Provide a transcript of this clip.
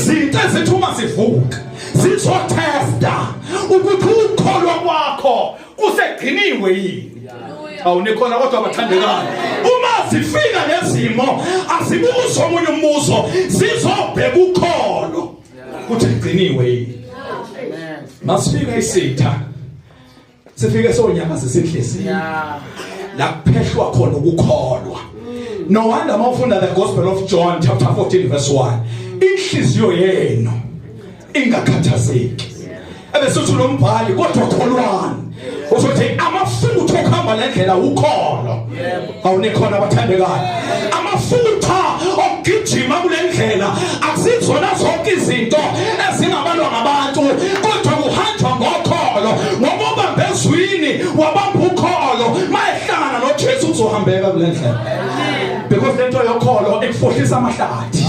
izinto ezithuma sivuka sizotesta ukuthi ukukholwa kwakho kusegciniwe yini. Awunikhona kodwa abathandekayo, uma zifika lezimo asibuzo omunye umbuzo, sizobheka ukholo ukuthi egciniwe yini. Masifika isitha sifike sonyama zesinhliziyo la kuphehlwa khona ukukholwa. No wonder mawufunda the Gospel of John chapter 14 verse 1, inhliziyo yenu ingakhathazeki. Ebesithi lombhali kodwa kholwani, uzothi amafutha okuhamba lendlela ukholo. Awunikhona abathandekayo, amafutha okugijima kule ndlela akusizona zonke izinto ezingabalwa ngabantu, kodwa kuhanjwa ngokholo. Ngoba ubambe ezwini wabamba ukholo, mayehlangana noJesu uzohambeka kule ndlela. Because lento yokholo ekufohlisa amahlathi.